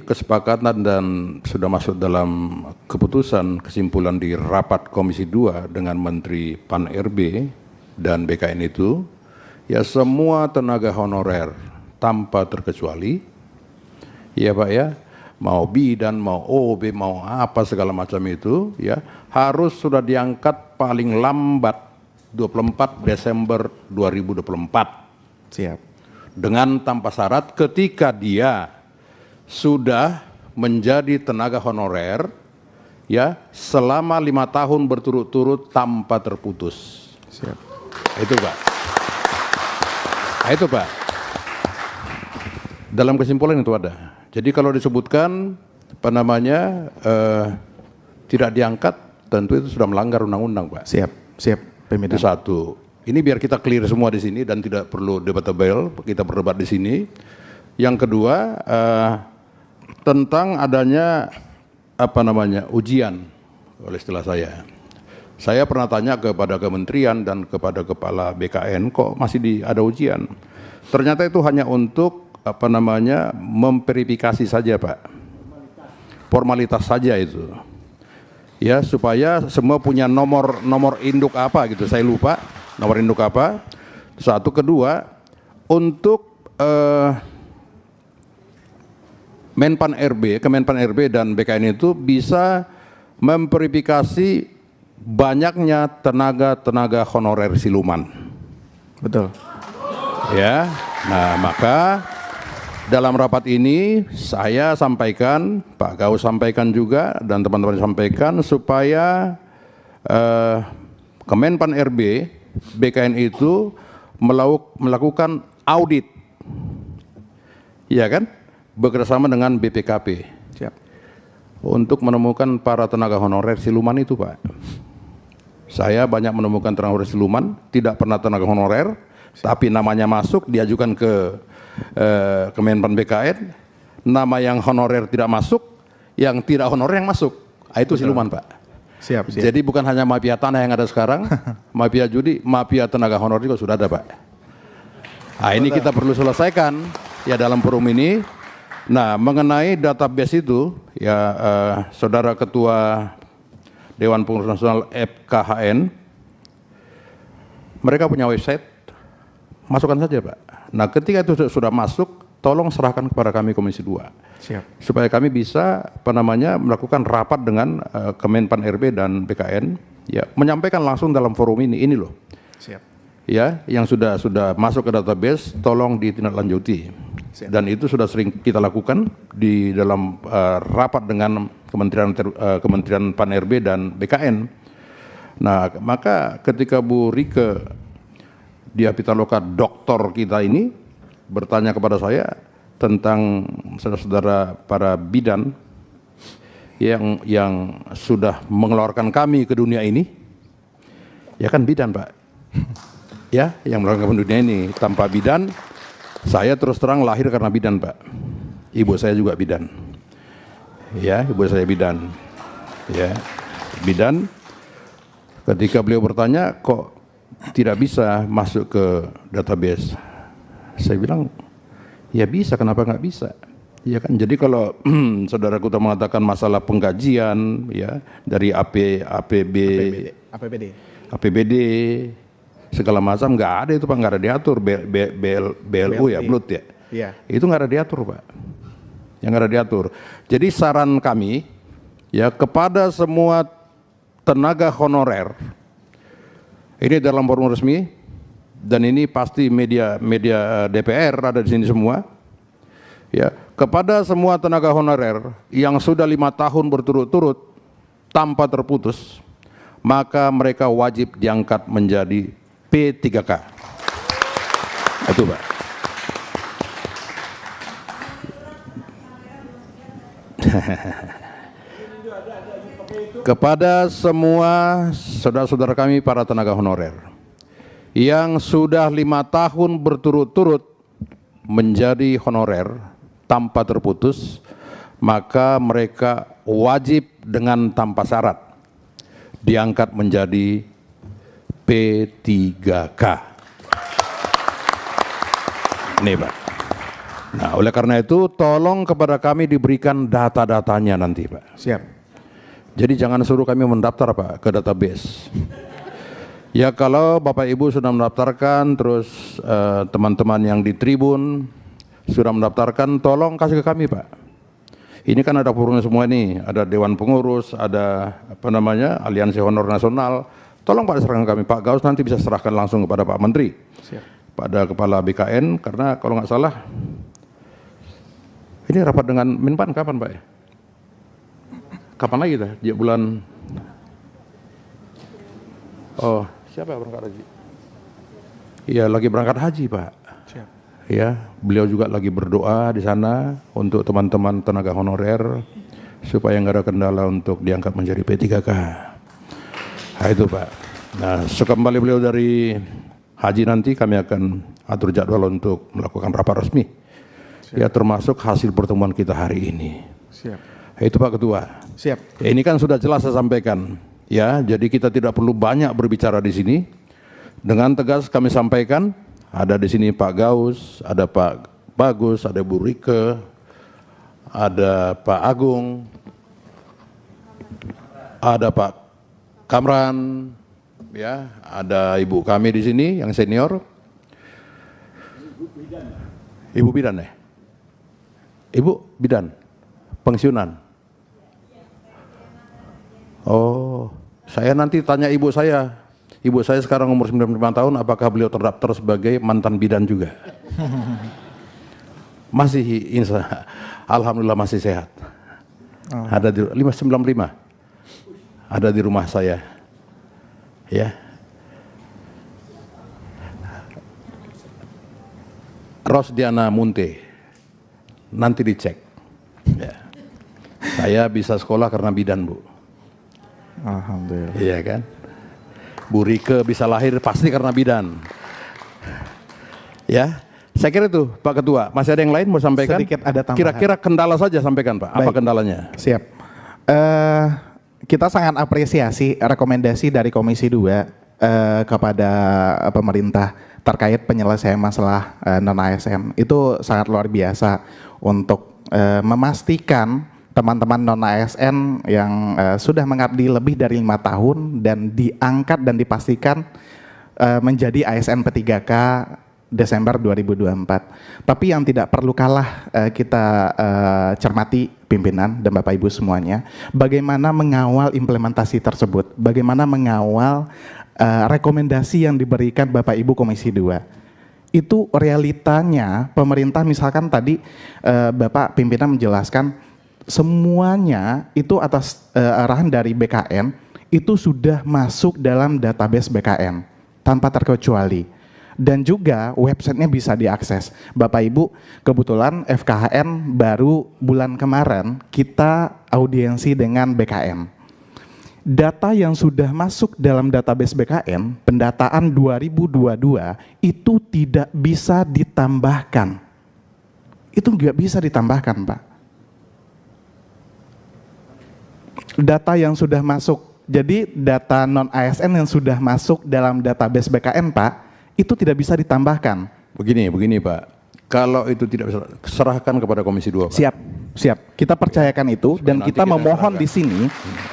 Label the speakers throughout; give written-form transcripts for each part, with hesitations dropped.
Speaker 1: kesepakatan dan sudah masuk dalam keputusan kesimpulan di rapat Komisi 2 dengan Menteri Pan-RB dan BKN itu, ya semua tenaga honorer tanpa terkecuali, ya Pak ya, mau bidan, mau OB, mau apa segala macam itu, ya harus sudah diangkat paling lambat 24 Desember 2024.
Speaker 2: Siap.
Speaker 1: Dengan tanpa syarat ketika dia sudah menjadi tenaga honorer ya selama 5 tahun berturut-turut tanpa terputus.
Speaker 2: Siap.
Speaker 1: Itu Pak. Itu Pak. Dalam kesimpulan itu ada. Jadi kalau disebutkan apa namanya tidak diangkat, tentu itu sudah melanggar undang-undang Pak.
Speaker 2: Siap. Siap.
Speaker 1: Itu satu. Ini biar kita clear semua di sini dan tidak perlu debatable, kita berdebat di sini. Yang kedua tentang adanya apa namanya ujian oleh istilah saya. Saya pernah tanya kepada kementerian dan kepada kepala BKN, kok masih ada ujian? Ternyata itu hanya untuk apa namanya memverifikasi saja Pak. Formalitas saja itu. Ya supaya semua punya nomor induk apa gitu, saya lupa nomor induk apa. Satu, kedua untuk Kemenpan RB dan BKN itu bisa memverifikasi banyaknya tenaga honorer siluman.
Speaker 2: Betul.
Speaker 1: Ya, nah maka dalam rapat ini saya sampaikan, Pak Gaus sampaikan juga dan teman-teman sampaikan supaya Kemenpan RB, BKN itu melakukan audit, ya kan? Bekerjasama dengan BPKP.
Speaker 2: Siap.
Speaker 1: Untuk menemukan para tenaga honorer siluman itu Pak. Saya banyak menemukan tenaga honorer siluman, tidak pernah tenaga honorer, tapi namanya masuk, diajukan ke Kemenpan BKN, nama yang honorer tidak masuk, yang tidak honorer yang masuk. Itu siluman Pak.
Speaker 2: Siap.
Speaker 1: Jadi bukan hanya mafia tanah yang ada sekarang, mafia judi, mafia tenaga honorer juga sudah ada Pak. Nah ini kita perlu selesaikan ya dalam forum ini. Nah, mengenai database itu, ya Saudara Ketua Dewan Pengurus Nasional FKHN, mereka punya website, masukkan saja Pak. Nah, ketika itu sudah masuk, tolong serahkan kepada kami Komisi 2.
Speaker 2: Siap. Supaya
Speaker 1: kami bisa apa namanya melakukan rapat dengan Kemenpan RB dan BKN, ya menyampaikan langsung dalam forum ini loh.
Speaker 2: Siap.
Speaker 1: Ya, yang sudah masuk ke database, tolong ditindaklanjuti. Dan itu sudah sering kita lakukan di dalam rapat dengan Kementerian Pan RB dan BKN. Nah, maka ketika Bu Rike Diah Pitaloka doktor kita ini bertanya kepada saya tentang saudara-saudara para bidan yang sudah mengeluarkan kami ke dunia ini, ya kan bidan Pak. Ya, yang mengeluarkan dunia ini. Tanpa bidan, saya terus terang lahir karena bidan Pak. Ibu saya juga bidan. Ya, ibu saya bidan. Ya, bidan. Ketika beliau bertanya, kok tidak bisa masuk ke database? Saya bilang, ya bisa, kenapa nggak bisa? Ya kan, jadi kalau saudara Kuta mengatakan masalah penggajian, ya dari APBD, segala macam nggak ada itu Pak, nggak ada diatur. BLU ya, Blut ya, itu nggak ada diatur Pak, yang nggak ada diatur. Jadi saran kami ya kepada semua tenaga honorer, ini dalam forum resmi dan ini pasti media DPR ada di sini semua, ya kepada semua tenaga honorer yang sudah 5 tahun berturut-turut tanpa terputus, maka mereka wajib diangkat menjadi P3K. Itu Pak. Kepada semua saudara-saudara kami para tenaga honorer yang sudah 5 tahun berturut-turut menjadi honorer tanpa terputus, maka mereka wajib dengan tanpa syarat diangkat menjadi P3K. Nih Pak. Nah, oleh karena itu tolong kepada kami diberikan data-datanya nanti, Pak.
Speaker 2: Siap.
Speaker 1: Jadi jangan suruh kami mendaftar, Pak, ke database. Ya kalau Bapak Ibu sudah mendaftarkan, terus teman-teman yang di Tribun sudah mendaftarkan, tolong kasih ke kami, Pak. Ini kan ada forumnya semua ini, ada Dewan Pengurus, ada Aliansi Honor Nasional. Tolong Pak serahkan kami, Pak Gaus nanti bisa serahkan langsung kepada Pak Menteri. Siap. Pada Kepala BKN, karena kalau nggak salah, ini rapat dengan Menpan kapan, Pak? Kapan lagi dah? Bulan. Oh, siapa yang berangkat haji? Iya, lagi berangkat haji, Pak. Siap. Ya, beliau juga lagi berdoa di sana untuk teman-teman tenaga honorer supaya nggak ada kendala untuk diangkat menjadi P3K. Nah, itu, Pak. Nah, sekembali beliau dari haji nanti kami akan atur jadwal untuk melakukan rapat resmi. Siap. Ya, termasuk hasil pertemuan kita hari ini. Siap. Itu Pak Ketua.
Speaker 2: Siap.
Speaker 1: Ya, ini kan sudah jelas saya sampaikan. Ya, jadi kita tidak perlu banyak berbicara di sini. Dengan tegas kami sampaikan, ada di sini Pak Gaus, ada Pak Bagus, ada Bu Rike, ada Pak Agung, ada Pak Kamran, ya, ada Ibu kami di sini yang senior. Ibu Bidan ya? Ibu Bidan, pensiunan. Oh, saya nanti tanya ibu saya. Ibu saya sekarang umur 95 tahun, apakah beliau terdaftar sebagai mantan bidan juga? Masih, alhamdulillah masih sehat. Oh. Ada di 595. Ada di rumah saya. Ya. Rosdiana Munte. Nanti dicek. Ya. Saya bisa sekolah karena bidan, Bu.
Speaker 2: Alhamdulillah.
Speaker 1: Iya kan? Bu Rike bisa lahir pasti karena bidan. Ya, saya kira itu Pak Ketua. Masih ada yang lain mau sampaikan?
Speaker 2: Sedikit ada tambahan.
Speaker 1: Kira-kira kendala saja sampaikan Pak. Baik. Apa kendalanya?
Speaker 2: Siap. Kita sangat apresiasi rekomendasi dari Komisi 2 kepada pemerintah terkait penyelesaian masalah non-ASN. Itu sangat luar biasa untuk memastikan teman-teman non-ASN yang sudah mengabdi lebih dari 5 tahun dan diangkat dan dipastikan menjadi ASN P3K Desember 2024. Tapi yang tidak perlu kalah kita cermati pimpinan dan Bapak Ibu semuanya, bagaimana mengawal implementasi tersebut, bagaimana mengawal rekomendasi yang diberikan Bapak Ibu Komisi 2. Itu realitanya pemerintah, misalkan tadi Bapak pimpinan menjelaskan semuanya itu atas arahan dari BKN itu sudah masuk dalam database BKN tanpa terkecuali, dan juga websitenya bisa diakses. Bapak Ibu, kebetulan FKHN baru bulan kemarin kita audiensi dengan BKN. Data yang sudah masuk dalam database BKN pendataan 2022 itu tidak bisa ditambahkan. Itu nggak bisa ditambahkan, Pak. Data yang sudah masuk, jadi data non-ASN yang sudah masuk dalam database BKN, Pak, itu tidak bisa ditambahkan.
Speaker 1: Begini Pak, kalau itu tidak bisa, serahkan kepada Komisi 2 Pak.
Speaker 2: Siap. Kita percayakan itu. Dan kita memohon di sini,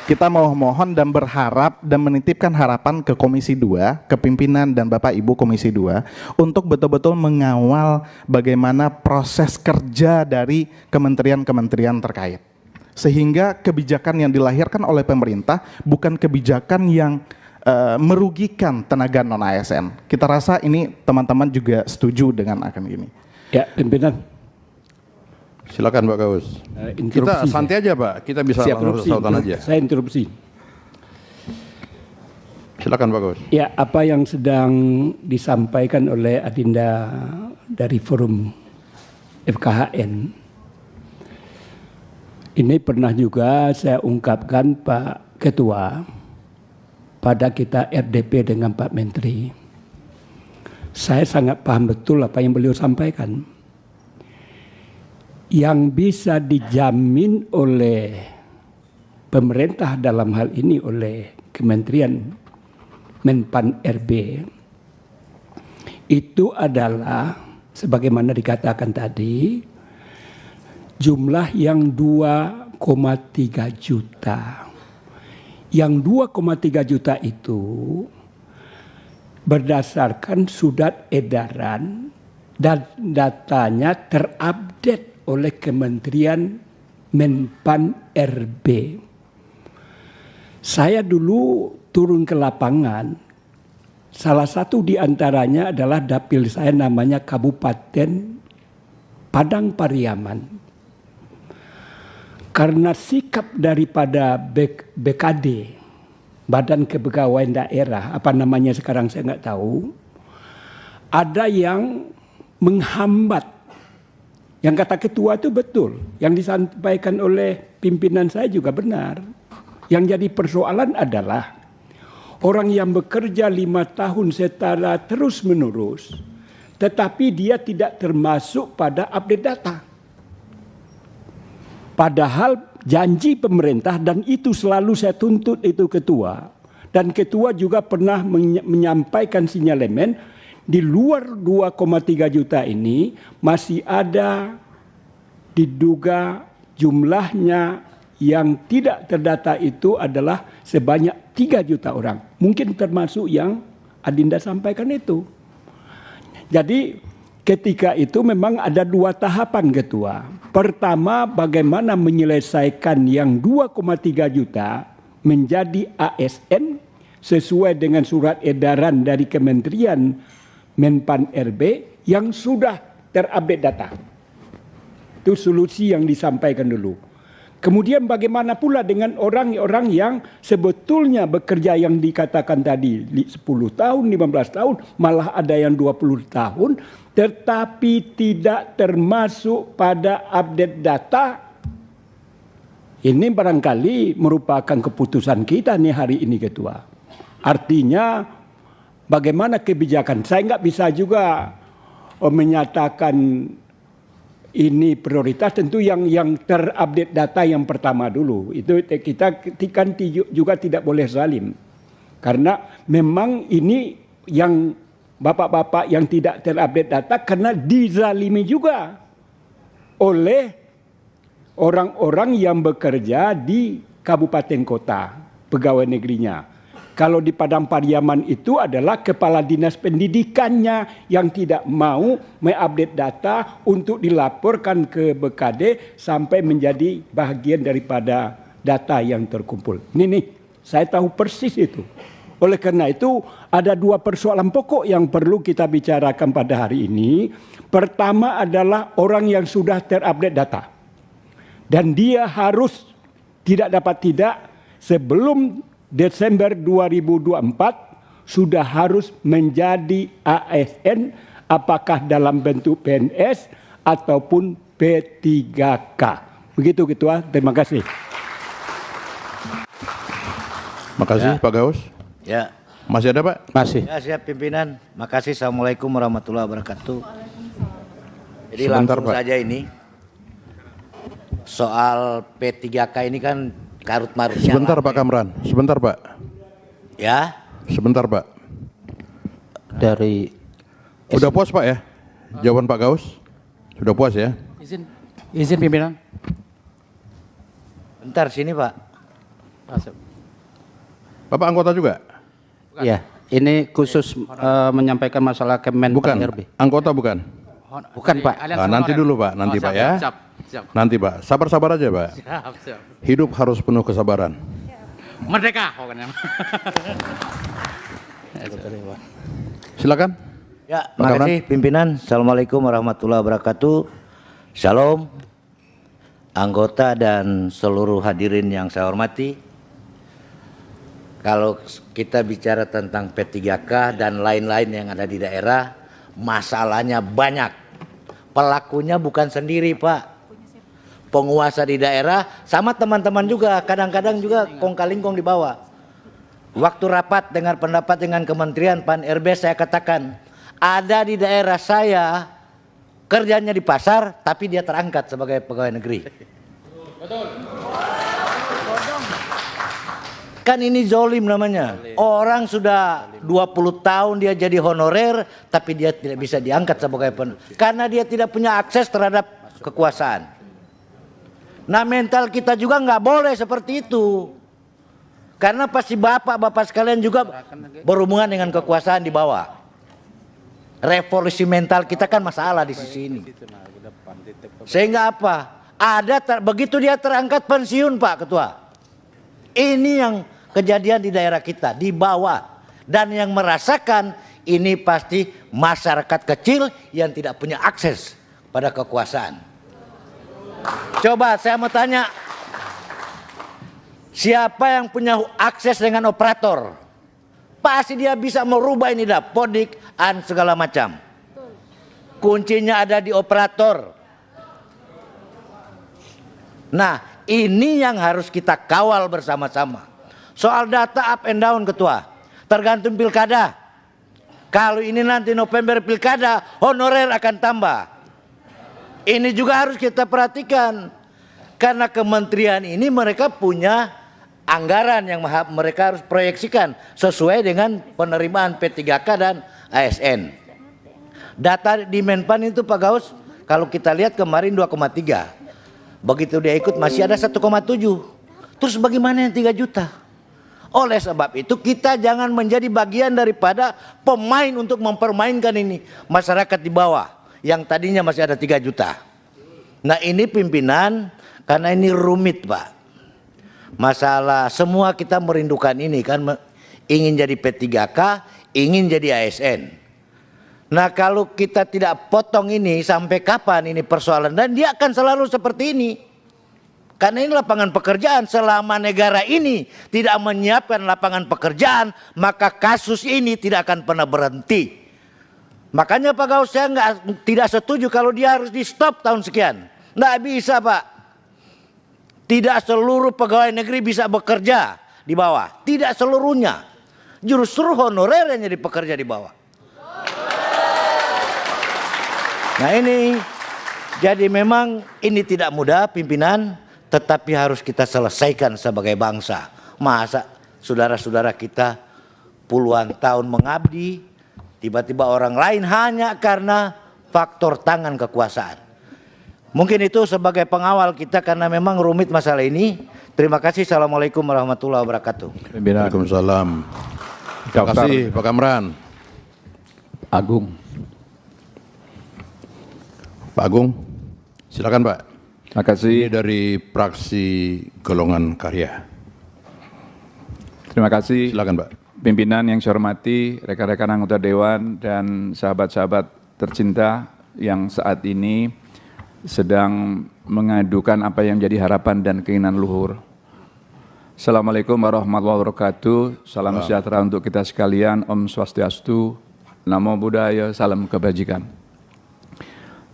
Speaker 2: kita memohon dan berharap dan menitipkan harapan ke Komisi 2, ke pimpinan dan Bapak Ibu Komisi 2, untuk betul-betul mengawal bagaimana proses kerja dari kementerian-kementerian terkait. Sehingga kebijakan yang dilahirkan oleh pemerintah bukan kebijakan yang merugikan tenaga non-ASN. Kita rasa ini teman-teman juga setuju dengan akan ini.
Speaker 3: Ya, pimpinan.
Speaker 1: Silakan Pak Gaus. Kita santai aja Pak, kita bisa langsung sautan aja.
Speaker 3: Saya interupsi.
Speaker 1: Silakan Pak Gaus.
Speaker 3: Ya, apa yang sedang disampaikan oleh Adinda dari forum FKHN, ini pernah juga saya ungkapkan Pak Ketua pada kita RDP dengan Pak Menteri. Saya sangat paham betul apa yang beliau sampaikan. Yang bisa dijamin oleh pemerintah dalam hal ini oleh Kementerian Menpan RB itu adalah sebagaimana dikatakan tadi, jumlah yang 2,3 juta. Yang 2,3 juta itu berdasarkan surat edaran dan datanya terupdate oleh Kementerian Menpan RB. Saya dulu turun ke lapangan. Salah satu di antaranya adalah dapil saya namanya Kabupaten Padang Pariaman. Karena sikap daripada BKD, Badan Kepegawaian Daerah, apa namanya sekarang saya nggak tahu, ada yang menghambat. Yang kata ketua itu betul, yang disampaikan oleh pimpinan saya juga benar. Yang jadi persoalan adalah orang yang bekerja 5 tahun secara terus menerus, tetapi dia tidak termasuk pada update data. Padahal janji pemerintah, dan itu selalu saya tuntut itu ketua. Dan ketua juga pernah menyampaikan sinyalemen, di luar 2,3 juta ini masih ada diduga jumlahnya yang tidak terdata itu adalah sebanyak 3 juta orang. Mungkin termasuk yang Adinda sampaikan itu. Jadi ketika itu memang ada 2 tahapan ketua. Pertama, bagaimana menyelesaikan yang 2,3 juta menjadi ASN sesuai dengan surat edaran dari Kementerian Menpan RB yang sudah terupdate data. Itu solusi yang disampaikan dulu. Kemudian bagaimana pula dengan orang-orang yang sebetulnya bekerja yang dikatakan tadi 10 tahun, 15 tahun, malah ada yang 20 tahun, tetapi tidak termasuk pada update data. Ini barangkali merupakan keputusan kita nih hari ini ketua. Artinya bagaimana kebijakan, saya nggak bisa juga menyatakan ini prioritas, tentu yang terupdate data yang pertama dulu. Itu kita kan juga tidak boleh zalim. Karena memang ini yang bapak-bapak yang tidak terupdate data karena dizalimi juga oleh orang-orang yang bekerja di kabupaten kota, pegawai negerinya. Kalau di Padang Pariaman itu adalah kepala dinas pendidikannya yang tidak mau mengupdate data untuk dilaporkan ke BKD sampai menjadi bagian daripada data yang terkumpul. Ini saya tahu persis itu. Oleh karena itu ada 2 persoalan pokok yang perlu kita bicarakan pada hari ini. Pertama adalah orang yang sudah terupdate data. Dan dia harus tidak sebelum Desember 2024 sudah harus menjadi ASN, apakah dalam bentuk PNS ataupun P3K. Begitu ketua, terima kasih.
Speaker 1: Makasih Pak Gaus.
Speaker 4: Ya.
Speaker 1: Masih ada Pak?
Speaker 3: Masih.
Speaker 4: Ya, siap pimpinan. Makasih. Assalamualaikum warahmatullahi wabarakatuh. Jadi
Speaker 1: Sebentar,
Speaker 4: langsung
Speaker 1: Pak.
Speaker 4: saja ini. Soal P3K ini kan karut marutnya.
Speaker 1: Sebentar Pak Kamran. Sebentar Pak.
Speaker 4: Ya.
Speaker 1: Sebentar Pak.
Speaker 3: Dari
Speaker 1: Udah puas Pak ya? Jawaban Pak Gaus? Sudah puas ya?
Speaker 5: Izin pimpinan.
Speaker 4: Bentar sini Pak.
Speaker 1: Bapak anggota juga?
Speaker 5: Iya, ini khusus menyampaikan masalah Kemenpan
Speaker 1: Bukan.
Speaker 5: RB.
Speaker 1: Anggota bukan?
Speaker 5: Bukan Pak.
Speaker 1: Nah, nanti dulu Pak, nanti Pak ya.
Speaker 5: Siap.
Speaker 1: Nanti Pak, sabar-sabar aja Pak.
Speaker 5: Siap.
Speaker 1: Hidup harus penuh kesabaran.
Speaker 5: Merdeka pokoknya.
Speaker 1: Silakan.
Speaker 4: Ya,
Speaker 1: Pak
Speaker 4: makasih pimpinan. Assalamualaikum warahmatullahi wabarakatuh. Shalom. Anggota dan seluruh hadirin yang saya hormati. Kalau kita bicara tentang P3K dan lain-lain yang ada di daerah, masalahnya banyak. Pelakunya bukan sendiri Pak. Penguasa di daerah sama teman-teman juga, kadang-kadang juga kong-kalingkong di bawah. Waktu rapat dengar pendapat dengan Kementerian Pan RB, saya katakan, ada di daerah saya kerjanya di pasar tapi dia terangkat sebagai pegawai negeri. Betul. Kan ini zolim namanya. Orang sudah 20 tahun dia jadi honorer, tapi dia tidak bisa diangkat sebagai karena dia tidak punya akses terhadap kekuasaan. Nah, mental kita juga nggak boleh seperti itu. Karena pasti bapak-bapak sekalian juga berhubungan dengan kekuasaan di bawah. Revolusi mental kita kan masalah di sisi ini. Sehingga apa? Begitu dia terangkat pensiun, Pak Ketua. Ini yang kejadian di daerah kita, di bawah. Dan yang merasakan ini pasti masyarakat kecil yang tidak punya akses pada kekuasaan. Coba saya mau tanya, siapa yang punya akses dengan operator? Pasti dia bisa merubah ini dah, podik, segala macam. Kuncinya ada di operator. Nah, ini yang harus kita kawal bersama-sama. Soal data up and down, Ketua, tergantung pilkada. Kalau ini nanti November pilkada, honorer akan tambah. Ini juga harus kita perhatikan. Karena kementerian ini mereka punya anggaran yang mereka harus proyeksikan sesuai dengan penerimaan P3K dan ASN. Data di Menpan itu Pak Gaus, kalau kita lihat kemarin 2,3. Begitu dia ikut masih ada 1,7. Terus bagaimana yang 3 juta? Oleh sebab itu kita jangan menjadi bagian daripada pemain untuk mempermainkan ini masyarakat di bawah yang tadinya masih ada 3 juta. Nah, ini pimpinan, karena ini rumit, Pak. Masalah semua kita merindukan ini kan, ingin jadi P3K, ingin jadi ASN. Nah, kalau kita tidak potong ini sampai kapan ini persoalan, dan dia akan selalu seperti ini. Karena ini lapangan pekerjaan, selama negara ini tidak menyiapkan lapangan pekerjaan, maka kasus ini tidak akan pernah berhenti. Makanya Pak Gaus, saya tidak setuju kalau dia harus di stop tahun sekian. Nggak bisa, Pak. Tidak seluruh pegawai negeri bisa bekerja di bawah. Tidak seluruhnya. Justru honorer yang jadi pekerja di bawah. Nah ini, jadi memang ini tidak mudah pimpinan, tetapi harus kita selesaikan sebagai bangsa. Masa saudara-saudara kita puluhan tahun mengabdi, tiba-tiba orang lain hanya karena faktor tangan kekuasaan. Mungkin itu sebagai pengawal kita karena memang rumit masalah ini. Terima kasih. Assalamualaikum warahmatullahi wabarakatuh.
Speaker 1: Waalaikumsalam. Terima kasih Pak Kamran.
Speaker 5: Agung.
Speaker 1: Pak Agung, silakan Pak.
Speaker 6: Terima kasih.
Speaker 1: Ini dari fraksi Golongan Karya.
Speaker 6: Terima kasih.
Speaker 1: Silakan Pak.
Speaker 6: Pimpinan yang saya hormati, rekan-rekan anggota Dewan dan sahabat-sahabat tercinta yang saat ini sedang mengadukan apa yang menjadi harapan dan keinginan luhur. Assalamualaikum warahmatullahi wabarakatuh. Salam sejahtera untuk kita sekalian. Om Swastiastu, Namo Buddhaya, salam kebajikan.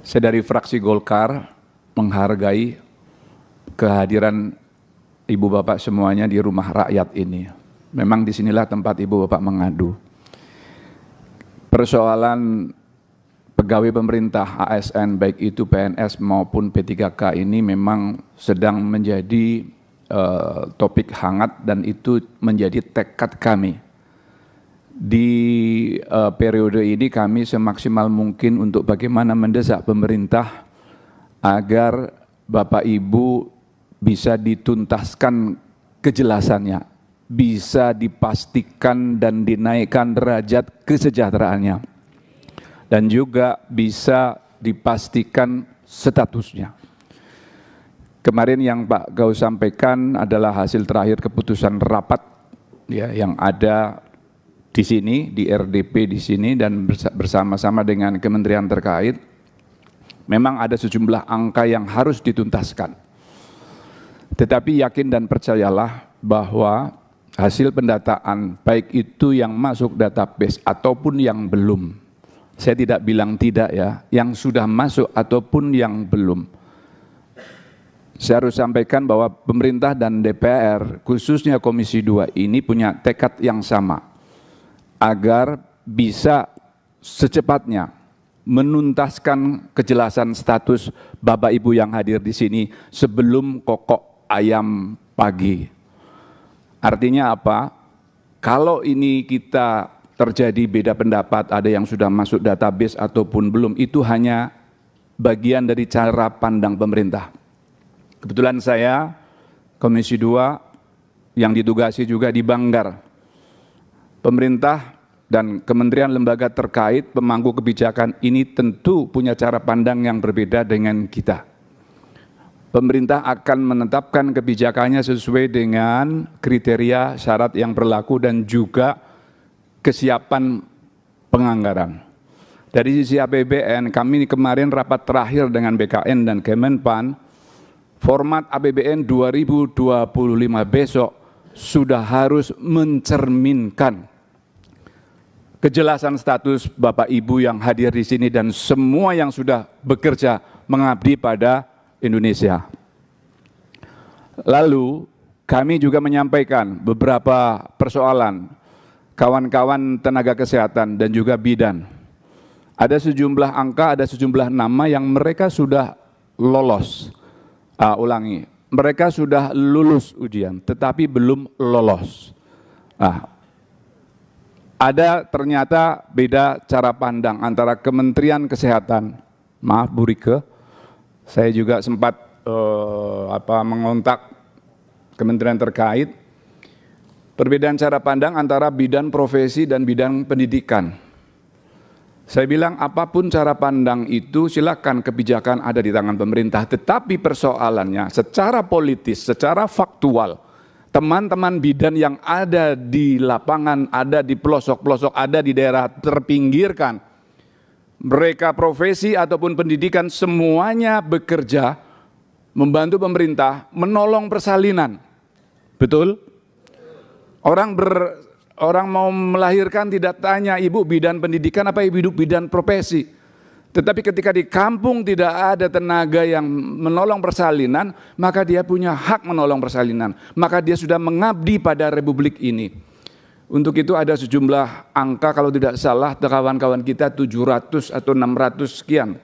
Speaker 6: Saya dari fraksi Golkar menghargai kehadiran ibu bapak semuanya di rumah rakyat ini. Memang disinilah tempat ibu bapak mengadu. Persoalan pegawai pemerintah ASN baik itu PNS maupun P3K ini memang sedang menjadi topik hangat dan itu menjadi tekad kami. Di periode ini kami semaksimal mungkin untuk bagaimana mendesak pemerintah agar Bapak Ibu bisa dituntaskan kejelasannya, bisa dipastikan dan dinaikkan derajat kesejahteraannya, dan juga bisa dipastikan statusnya. Kemarin yang Pak Gaus sampaikan adalah hasil terakhir keputusan rapat ya, yang ada di sini, di RDP di sini, dan bersama-sama dengan kementerian terkait. Memang ada sejumlah angka yang harus dituntaskan. Tetapi yakin dan percayalah bahwa hasil pendataan baik itu yang masuk database ataupun yang belum, saya tidak bilang tidak ya, yang sudah masuk ataupun yang belum, saya harus sampaikan bahwa pemerintah dan DPR, khususnya Komisi 2 ini punya tekad yang sama agar bisa secepatnya menuntaskan kejelasan status Bapak Ibu yang hadir di sini sebelum kokok ayam pagi. Artinya apa? Kalau ini kita terjadi beda pendapat, ada yang sudah masuk database ataupun belum, itu hanya bagian dari cara pandang pemerintah. Kebetulan saya Komisi 2 yang ditugasi juga di Banggar. Pemerintah dan kementerian lembaga terkait pemangku kebijakan ini tentu punya cara pandang yang berbeda dengan kita. Pemerintah akan menetapkan kebijakannya sesuai dengan kriteria syarat yang berlaku dan juga kesiapan penganggaran. Dari sisi APBN, kami kemarin rapat terakhir dengan BKN dan Kemenpan, format APBN 2025 besok sudah harus mencerminkan kejelasan status Bapak Ibu yang hadir di sini dan semua yang sudah bekerja mengabdi pada Indonesia. Lalu kami juga menyampaikan beberapa persoalan kawan-kawan tenaga kesehatan dan juga bidan. Ada sejumlah angka, ada sejumlah nama yang mereka sudah lolos. Mereka sudah lulus ujian, tetapi belum lolos. Ada ternyata beda cara pandang antara Kementerian Kesehatan, maaf Bu Rike, saya juga sempat mengontak kementerian terkait, perbedaan cara pandang antara bidang profesi dan bidang pendidikan. Saya bilang apapun cara pandang itu silakan, kebijakan ada di tangan pemerintah, tetapi persoalannya secara politis, secara faktual, teman-teman bidan yang ada di lapangan, ada di pelosok-pelosok, ada di daerah terpinggirkan, mereka profesi ataupun pendidikan semuanya bekerja membantu pemerintah menolong persalinan. Betul? Orang mau melahirkan tidak tanya ibu bidan pendidikan apa ibu bidan profesi. Tetapi ketika di kampung tidak ada tenaga yang menolong persalinan, maka dia punya hak menolong persalinan. Maka dia sudah mengabdi pada republik ini. Untuk itu ada sejumlah angka kalau tidak salah kawan-kawan kita 700 atau 600 sekian.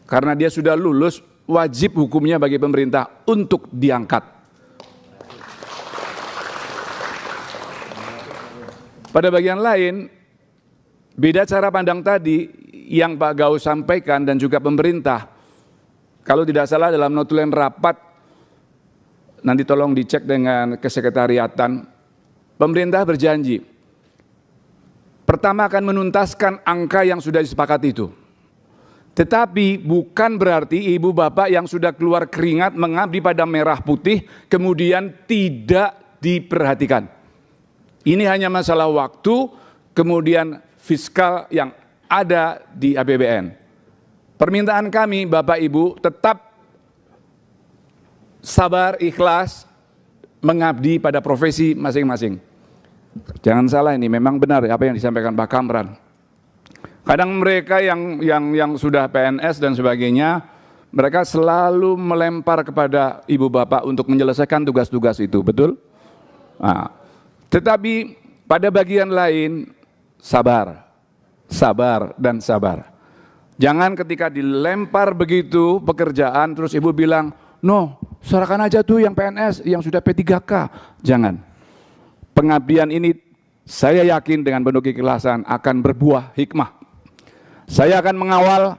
Speaker 6: Karena dia sudah lulus, wajib hukumnya bagi pemerintah untuk diangkat. Pada bagian lain, beda cara pandang tadi yang Pak Gaus sampaikan dan juga pemerintah. Kalau tidak salah dalam notulen rapat, nanti tolong dicek dengan kesekretariatan, pemerintah berjanji, pertama akan menuntaskan angka yang sudah disepakati itu. Tetapi bukan berarti ibu bapak yang sudah keluar keringat mengabdi pada merah putih, kemudian tidak diperhatikan. Ini hanya masalah waktu, kemudian fiskal yang ada di APBN. Permintaan kami Bapak Ibu tetap sabar, ikhlas, mengabdi pada profesi masing-masing. Jangan salah, ini memang benar apa yang disampaikan Pak Kamran. Kadang mereka yang sudah PNS dan sebagainya, mereka selalu melempar kepada ibu bapak untuk menyelesaikan tugas-tugas itu, betul? Nah, tetapi pada bagian lain sabar, sabar dan sabar. Jangan ketika dilempar begitu pekerjaan terus ibu bilang, no, serahkan aja tuh yang PNS, yang sudah P3K. Jangan. Pengabdian ini saya yakin dengan penuh keikhlasan akan berbuah hikmah. Saya akan mengawal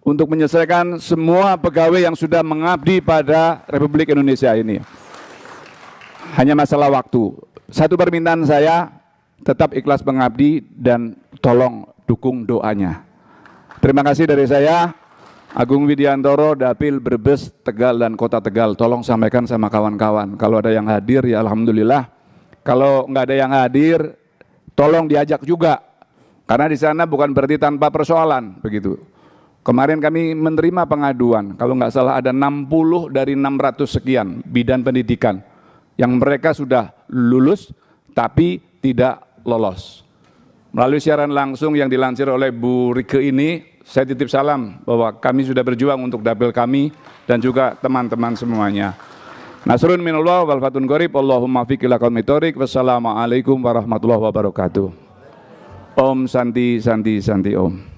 Speaker 6: untuk menyelesaikan semua pegawai yang sudah mengabdi pada Republik Indonesia ini. Hanya masalah waktu. Satu permintaan saya, tetap ikhlas mengabdi dan tolong dukung doanya. Terima kasih dari saya, Agung Widiantoro, Dapil Brebes, Tegal dan Kota Tegal. Tolong sampaikan sama kawan-kawan. Kalau ada yang hadir ya alhamdulillah. Kalau nggak ada yang hadir, tolong diajak juga. Karena di sana bukan berarti tanpa persoalan, begitu. Kemarin kami menerima pengaduan, kalau nggak salah ada 60 dari 600 sekian bidan pendidikan yang mereka sudah lulus tapi tidak lolos. Melalui siaran langsung yang dilansir oleh Bu Rike ini, saya titip salam bahwa kami sudah berjuang untuk dapil kami dan juga teman-teman semuanya. Nasrun minallah wal fatun qorib, Allahumma fiqh ila qaumit thoriq. Wassalamualaikum warahmatullahi wabarakatuh. Om Santi Santi Santi Om.